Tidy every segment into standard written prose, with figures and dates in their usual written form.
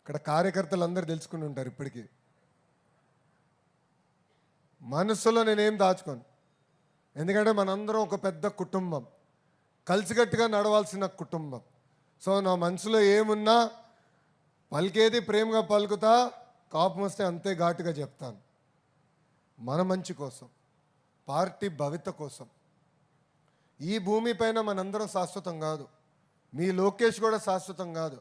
ఇక్కడ కార్యకర్తలు అందరూ తెలుసుకుని ఉంటారు. ఇప్పటికీ మనసులో నేనేం దాచుకోను, ఎందుకంటే మనందరం ఒక పెద్ద కుటుంబం, కలిసికట్టుగా నడవాల్సిన కుటుంబం. సో నా మనసులో ఏమున్నా పలికేది ప్రేమగా పలుకుతా, కోపం వస్తే అంతే ఘాటుగా చెప్తాను. మన మంచి కోసం, పార్టీ భవిత కోసం. ఈ భూమిపైన మనందరం శాశ్వతం కాదు, మీ లోకేష్ కూడా శాశ్వతం కాదు.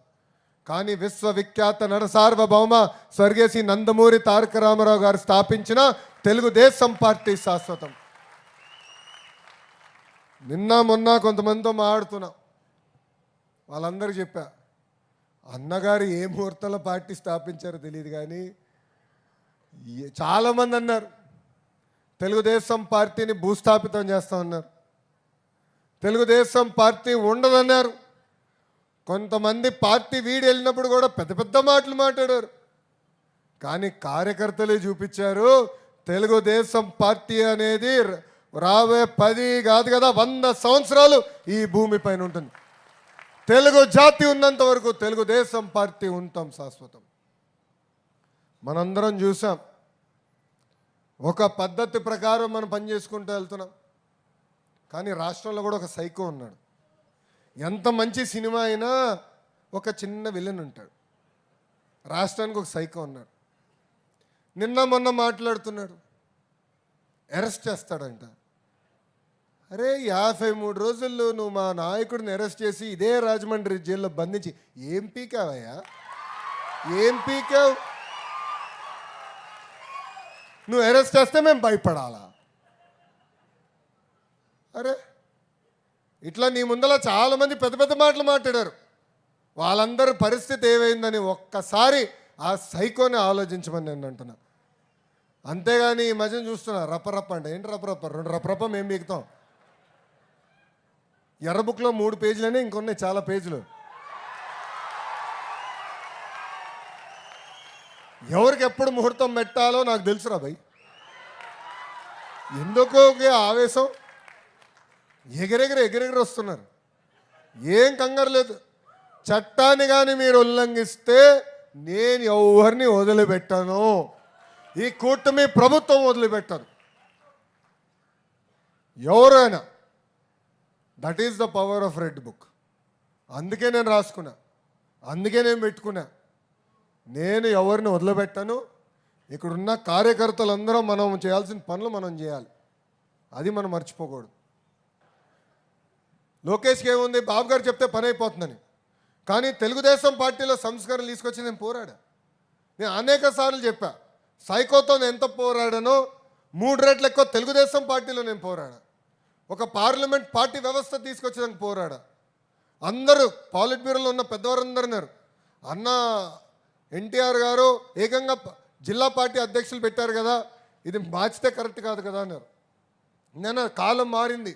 కానీ విశ్వవిఖ్యాత నరసార్వభౌమ స్వర్గీయ నందమూరి తారక రామారావు గారు స్థాపించిన తెలుగుదేశం పార్టీ శాశ్వతం. నిన్న మొన్న కొంతమందితో మాట్లాడుతున్నా, వాళ్ళందరికీ చెప్పా, అన్నగారు ఏ ముహూర్తంలో పార్టీ స్థాపించారో తెలియదు, కానీ చాలామంది అన్నారు తెలుగుదేశం పార్టీని భూస్థాపితం చేస్తామన్నారు, తెలుగుదేశం పార్టీ ఉండదన్నారు. కొంతమంది పార్టీ వీడి వెళ్ళినప్పుడు కూడా పెద్ద పెద్ద మాటలు మాట్లాడారు. కానీ కార్యకర్తలే చూపించారు తెలుగుదేశం పార్టీ అనేది రాబోయే 10 కాదు కదా 100 సంవత్సరాలు ఈ భూమి పైన ఉంటుంది. తెలుగు జాతి ఉన్నంత వరకు తెలుగుదేశం పార్టీ ఉంటాం శాశ్వతం. మనందరం చూసాం, ఒక పద్ధతి ప్రకారం మనం పనిచేసుకుంటూ వెళ్తున్నాం. కానీ రాష్ట్రంలో కూడా ఒక సైకో ఉన్నాడు. ఎంత మంచి సినిమా అయినా ఒక చిన్న విలన్ ఉంటాడు. రాష్ట్రానికి ఒక సైకో ఉన్నాడు. నిన్న మొన్న మాట్లాడుతున్నాడు, అరెస్ట్ చేస్తాడంట. అరే 53 రోజుల్లో నువ్వు మా నాయకుడిని అరెస్ట్ చేసి ఇదే రాజమండ్రి జైల్లో బంధించి ఏం పీకావయ్యా, ఏం పీకావు? నువ్వు అరెస్ట్ చేస్తే మేము భయపడాలా? అరే ఇట్లా నీ ముందర చాలామంది పెద్ద పెద్ద మాటలు మాట్లాడారు. వాళ్ళందరి పరిస్థితి ఏమైందని ఒక్కసారి ఆ సైకోని ఆలోచించమని నేను అంటున్నా. అంతేగాని ఈ మధ్యన చూస్తున్నా రప్పరప్ప అంటే ఏంటి రప్పరప్ప, 2 రప్పరప్ప మేము మిగుతాం. ఎర్ర బుక్లో 3 పేజీలనే, ఇంకొన్నాయి చాలా పేజీలు. ఎవరికి ఎప్పుడు ముహూర్తం పెట్టాలో నాకు తెలుసురా భయ్. ఎందుకో ఆవేశం, ఎగిరెగిరి వస్తున్నారు. ఏం కంగారు లేదు. చట్టాన్ని కానీ మీరు ఉల్లంఘిస్తే నేను ఎవరిని వదిలిపెట్టాను, ఈ కూటమి ప్రభుత్వం వదిలిపెట్టారు ఎవరైనా. That is the power of red book. అందుకే నేను రాసుకున్నా, అందుకే నేను పెట్టుకున్నా. నేను ఎవరిని వదిలిపెట్టాను. ఇక్కడున్న కార్యకర్తలందరం మనం చేయాల్సిన పనులు మనం చేయాలి, అది మనం మర్చిపోకూడదు. లోకేష్కి ఏముంది, బాబు గారు చెప్తే పని అయిపోతుందని. కానీ తెలుగుదేశం పార్టీలో సంస్కరణలు తీసుకొచ్చి నేను పోరాడా. నేను అనేక సార్లు చెప్పా, సైకోతో నేను ఎంత పోరాడానో 3 రెట్లు ఎక్కువ తెలుగుదేశం పార్టీలో నేను పోరాడా. ఒక పార్లమెంట్ పార్టీ వ్యవస్థ తీసుకొచ్చేదానికి పోరాడా. అందరూ పాలిట్ బ్యూరోలో ఉన్న పెద్దవారందరూ అన్నారు, అన్న ఎన్టీఆర్ గారు ఏకంగా జిల్లా పార్టీ అధ్యక్షులు పెట్టారు కదా, ఇది మార్చితే కరెక్ట్ కాదు కదా అన్నారు. నేను కాలం మారింది,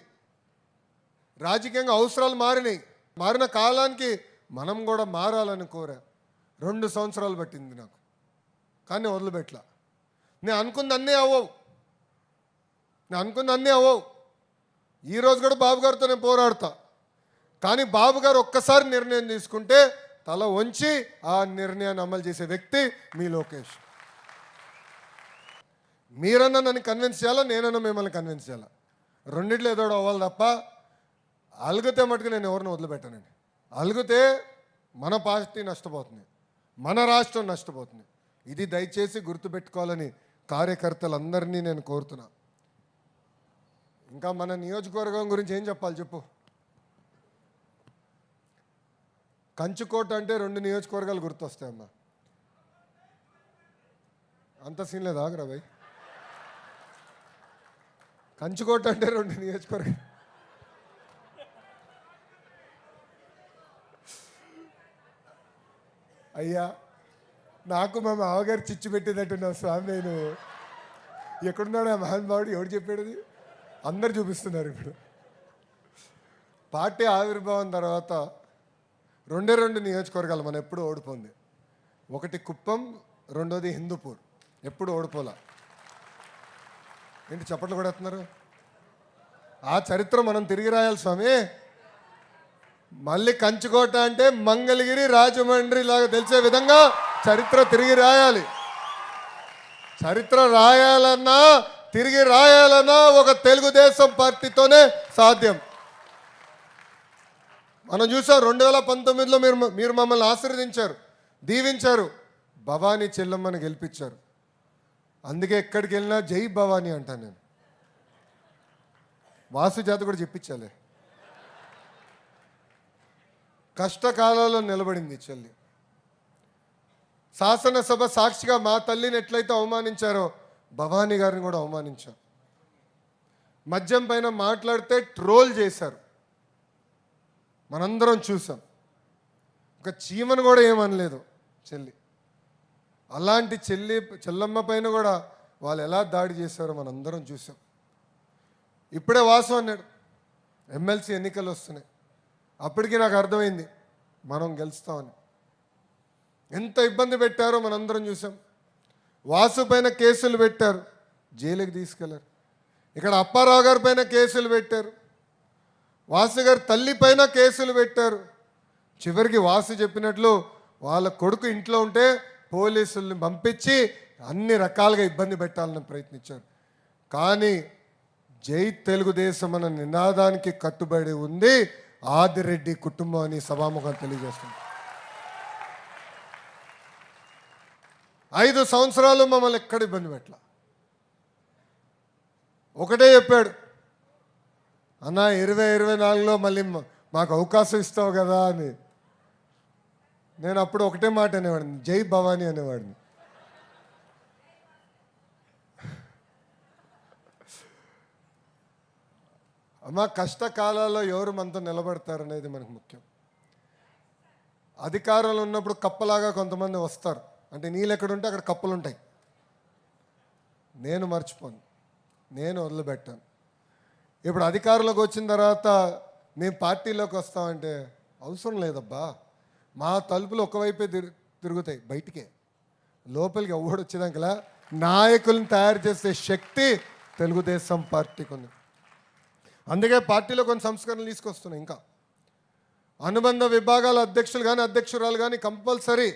రాజకీయంగా అవసరాలు మారినాయి. మారిన కాలానికి మనం కూడా మారాలని కోరా. 2 సంవత్సరాలు పట్టింది నాకు, కానీ వదిలిపెట్టలా. నేను అనుకున్న అన్నీ అవ్వవు. ఈరోజు కూడా బాబు గారితో నేను పోరాడతా. కానీ బాబు గారు ఒక్కసారి నిర్ణయం తీసుకుంటే తల వంచి ఆ నిర్ణయాన్ని అమలు చేసే వ్యక్తి మీ లోకేష్. మీరన్నా నన్ను కన్విన్స్ చేయాలా, నేనన్నా మిమ్మల్ని కన్విన్స్ చేయాలా. రెండిట్లో ఏదో అవ్వాలి తప్ప అలుగుతే మటుకు నేను ఎవరిని వదిలిపెట్టానండి. అలుగుతే మన పార్టీ నష్టపోతుంది, మన రాష్ట్రం నష్టపోతుంది. ఇది దయచేసి గుర్తుపెట్టుకోవాలని కార్యకర్తలందరినీ నేను కోరుతున్నా. ఇంకా మన నియోజకవర్గం గురించి ఏం చెప్పాలి చెప్పు. కంచుకోట అంటే 2 నియోజకవర్గాలు గుర్తొస్తాయమ్మా. అంత సీన్ లేదు, ఆగరా భయ్. కంచుకోట అంటే 2 నియోజకవర్గాలు. అయ్యా నాకు మా మామగారు చిచ్చు పెట్టేటట్టున్నా స్వామి. నేను ఎక్కడున్నాడు ఆ మహానుభావుడు, ఎవడు చెప్పాడు? అందరు చూపిస్తున్నారు. ఇప్పుడు పార్టీ ఆవిర్భావం తర్వాత 2 నియోజకవర్గాలు మనం ఎప్పుడు ఓడిపోయింది. ఒకటి కుప్పం, రెండోది హిందూపూర్. ఎప్పుడు ఓడిపోలా. ఏంటి చప్పట్లు కూడా ఎత్తున్నారు? ఆ చరిత్ర మనం తిరిగి రాయాలి స్వామి. మళ్ళీ కంచుకోట అంటే మంగళగిరి, రాజమండ్రి లాగా తెలిసే విధంగా చరిత్ర తిరిగి రాయాలి. చరిత్ర రాయాలన్నా తిరిగి రాయాలన్నా ఒక తెలుగుదేశం పార్టీతోనే సాధ్యం. మనం చూసాం 2019లో మీరు మమ్మల్ని ఆశీర్వదించారు, దీవించారు, భవానీ చెల్లమ్మని గెలిపించారు. అందుకే ఎక్కడికి వెళ్ళినా జై భవానీ అంటాను నేను. వాసు చేత కూడా చెప్పించాలి. కష్టకాలంలో నిలబడింది చెల్లి. శాసనసభ సాక్షిగా మా తల్లిని ఎట్లయితే అవమానించారో భవానీ గారిని కూడా అవమానించారు. మద్యం పైన మాట్లాడితే ట్రోల్ చేశారు, మనందరం చూసాం. ఒక చీమను కూడా ఏమనలేదు చెల్లి. అలాంటి చెల్లమ్మ పైన కూడా వాళ్ళు ఎలా దాడి చేశారో మనందరం చూసాం. ఇప్పుడే వాసు అన్నాడు ఎమ్మెల్సీ ఎన్నికలు వస్తున్నాయి. అప్పటికి నాకు అర్థమైంది మనం గెలుస్తామని. ఎంత ఇబ్బంది పెట్టారో మనందరం చూసాం. వాసు పైన కేసులు పెట్టారు, జైలుకి తీసుకెళ్లారు. ఇక్కడ అప్పారావు గారి పైన కేసులు పెట్టారు, వాసు గారి తల్లి పైన కేసులు పెట్టారు. చివరికి వాసు చెప్పినట్లు వాళ్ళ కొడుకు ఇంట్లో ఉంటే పోలీసుల్ని పంపించి అన్ని రకాలుగా ఇబ్బంది పెట్టాలని ప్రయత్నించారు. కానీ జై తెలుగుదేశం అన్న నినాదానికి కట్టుబడి ఉంది ఆదిరెడ్డి కుటుంబం అని సభాముఖం తెలియజేస్తుంది. 5 సంవత్సరాలు మమ్మల్ని ఎక్కడ ఇబ్బంది పెట్టాల. ఒకటే చెప్పాడు, అన్న 2024లో మళ్ళీ మాకు అవకాశం ఇస్తావు కదా అని. నేను అప్పుడు ఒకటే మాట అనేవాడిని, జై భవానీ అనేవాడిని. అమ్మ కష్టకాలాల్లో ఎవరు మనతో నిలబడతారనేది మనకు ముఖ్యం. అధికారంలో ఉన్నప్పుడు కప్పలాగా కొంతమంది వస్తారు, అంటే నీళ్ళు ఎక్కడుంటే అక్కడ కప్పలు ఉంటాయి. నేను మర్చిపోను, నేను వదిలిపెట్టాను. ఇప్పుడు అధికారంలోకి వచ్చిన తర్వాత మేము పార్టీలోకి వస్తామంటే అవసరం లేదబ్బా. మా తలుపులు ఒకవైపే తిరుగుతాయి, బయటికే. లోపలికి ఎవడు వచ్చేదాకలా నాయకులను తయారు చేసే శక్తి తెలుగుదేశం పార్టీకి ఉంది. అందుకే పార్టీలో కొన్ని సంస్కరణలు తీసుకొస్తున్నాయి. ఇంకా అనుబంధ విభాగాల అధ్యక్షులు కానీ అధ్యక్షురాలు కానీ కంపల్సరీ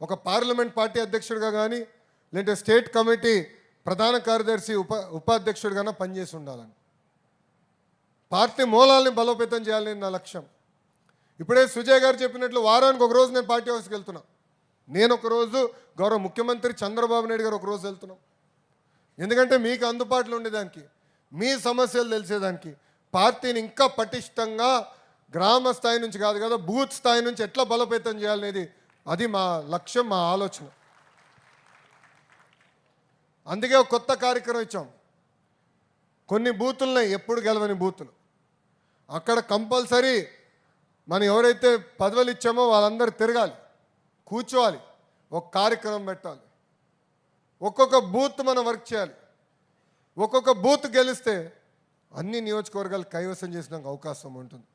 ఒక పార్లమెంట్ పార్టీ అధ్యక్షుడిగా కానీ లేదంటే స్టేట్ కమిటీ ప్రధాన కార్యదర్శి ఉపాధ్యక్షుడిగానే పనిచేసి ఉండాలని, పార్టీ మూలాల్ని బలోపేతం చేయాలని నా లక్ష్యం. ఇప్పుడే సుజయ్ గారు చెప్పినట్లు వారానికి ఒక రోజు నేను పార్టీ హౌస్కి వెళ్తున్నా. నేను ఒకరోజు గౌరవ ముఖ్యమంత్రి చంద్రబాబు నాయుడు గారు ఒకరోజు వెళ్తున్నాం. ఎందుకంటే మీకు అందుబాటులో ఉండేదానికి, మీ సమస్యలు తెలిసేదానికి, పార్టీని ఇంకా పటిష్టంగా గ్రామ స్థాయి నుంచి కాదు కదా బూత్ స్థాయి నుంచి ఎట్లా బలోపేతం చేయాలనేది అది మా లక్ష్యం, మా ఆలోచన. అందుకే ఒక కొత్త కార్యక్రమం ఇచ్చాం. కొన్ని బూతులున్నాయి ఎప్పుడు గెలవని బూతులు, అక్కడ కంపల్సరీ మనం ఎవరైతే పదవులు ఇచ్చామో వాళ్ళందరూ తిరగాలి, కూర్చోవాలి, ఒక కార్యక్రమం పెట్టాలి. ఒక్కొక్క బూత్ మనం వర్క్ చేయాలి. ఒక్కొక్క బూత్ గెలిస్తే అన్ని నియోజకవర్గాలు కైవసం చేసినాక అవకాశం ఉంటుంది.